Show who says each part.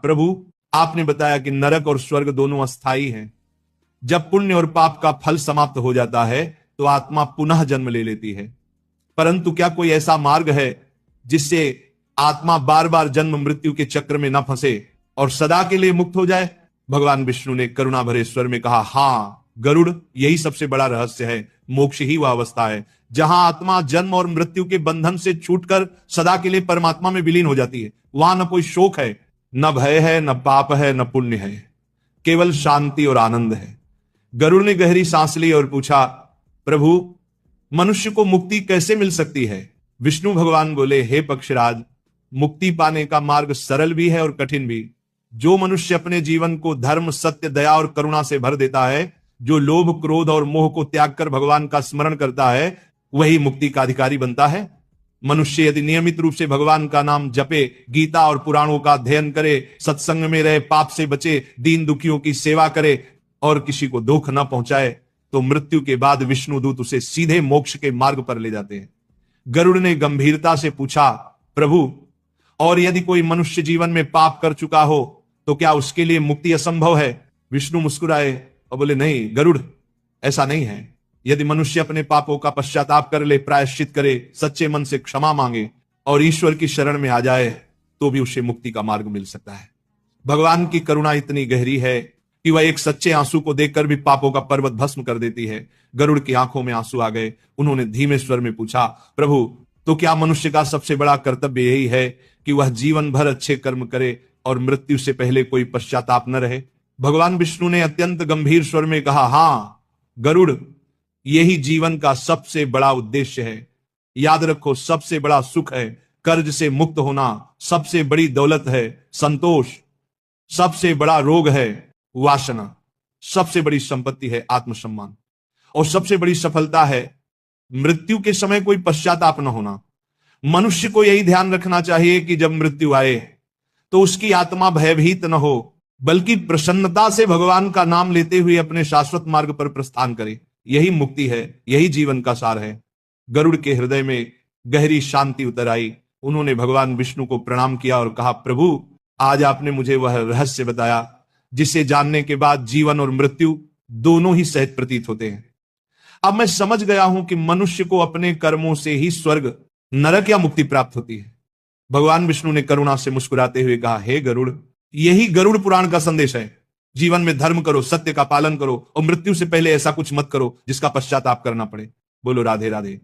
Speaker 1: प्रभु, आपने बताया कि नरक और स्वर्ग दोनों अस्थाई हैं। जब पुण्य और पाप का फल समाप्त हो जाता है तो आत्मा पुनः जन्म ले लेती है, परंतु क्या कोई ऐसा मार्ग है जिससे आत्मा बार बार जन्म मृत्यु के चक्र में न फंसे और सदा के लिए मुक्त हो जाए? भगवान विष्णु ने करुणा भरे स्वर में कहा, हां गरुड़, यही सबसे बड़ा रहस्य है। मोक्ष ही वह अवस्था है जहां आत्मा जन्म और मृत्यु के बंधन से छूटकर सदा के लिए परमात्मा में विलीन हो जाती है। वहां न कोई शोक है, न भय है, न पाप है, न पुण्य है, केवल शांति और आनंद है। गरुड़ ने गहरी सांस ली और पूछा, प्रभु, मनुष्य को मुक्ति कैसे मिल सकती है? विष्णु भगवान बोले, हे पक्षराज, मुक्ति पाने का मार्ग सरल भी है और कठिन भी। जो मनुष्य अपने जीवन को धर्म, सत्य, दया और करुणा से भर देता है, जो लोभ, क्रोध और मोह को त्याग कर भगवान का स्मरण करता है, वही मुक्ति का अधिकारी बनता है। मनुष्य यदि नियमित रूप से भगवान का नाम जपे, गीता और पुराणों का अध्ययन करे, सत्संग में रहे, पाप से बचे, दीन दुखियों की सेवा करे और किसी को दुख न पहुंचाए, तो मृत्यु के बाद विष्णु दूत उसे सीधे मोक्ष के मार्ग पर ले जाते हैं। गरुड़ ने गंभीरता से पूछा, प्रभु, और यदि कोई मनुष्य जीवन में पाप कर चुका हो तो क्या उसके लिए मुक्ति असंभव है? विष्णु मुस्कुराए और बोले, नहीं गरुड़, ऐसा नहीं है। यदि मनुष्य अपने पापों का पश्चाताप कर ले, प्रायश्चित करे, सच्चे मन से क्षमा मांगे और ईश्वर की शरण में आ जाए, तो भी उसे मुक्ति का मार्ग मिल सकता है। भगवान की करुणा इतनी गहरी है कि वह एक सच्चे आंसू को देखकर भी पापों का पर्वत भस्म कर देती है। गरुड़ की आंखों में आंसू आ गए। उन्होंने धीमे स्वर में पूछा, प्रभु, तो क्या मनुष्य का सबसे बड़ा कर्तव्य यही है कि वह जीवन भर अच्छे कर्म करे और मृत्यु से पहले कोई पश्चाताप न रहे? भगवान विष्णु ने अत्यंत गंभीर स्वर में कहा, हां गरुड़, यही जीवन का सबसे बड़ा उद्देश्य है। याद रखो, सबसे बड़ा सुख है कर्ज से मुक्त होना, सबसे बड़ी दौलत है संतोष, सबसे बड़ा रोग है वासना, सबसे बड़ी संपत्ति है आत्मसम्मान और सबसे बड़ी सफलता है मृत्यु के समय कोई पश्चाताप न होना। मनुष्य को यही ध्यान रखना चाहिए कि जब मृत्यु आए तो उसकी आत्मा भयभीत न हो, बल्कि प्रसन्नता से भगवान का नाम लेते हुए अपने शाश्वत मार्ग पर प्रस्थान करे। यही मुक्ति है, यही जीवन का सार है। गरुड़ के हृदय में गहरी शांति उतर आई। उन्होंने भगवान विष्णु को प्रणाम किया और कहा, प्रभु, आज आपने मुझे वह रहस्य बताया जिसे जानने के बाद जीवन और मृत्यु दोनों ही सहज प्रतीत होते हैं। अब मैं समझ गया हूं कि मनुष्य को अपने कर्मों से ही स्वर्ग, नरक या मुक्ति प्राप्त होती है। भगवान विष्णु ने करुणा से मुस्कुराते हुए कहा, हे गरुड़, यही गरुड़ पुराण का संदेश है। जीवन में धर्म करो, सत्य का पालन करो और मृत्यु से पहले ऐसा कुछ मत करो जिसका पश्चाताप करना पड़े। बोलो राधे राधे।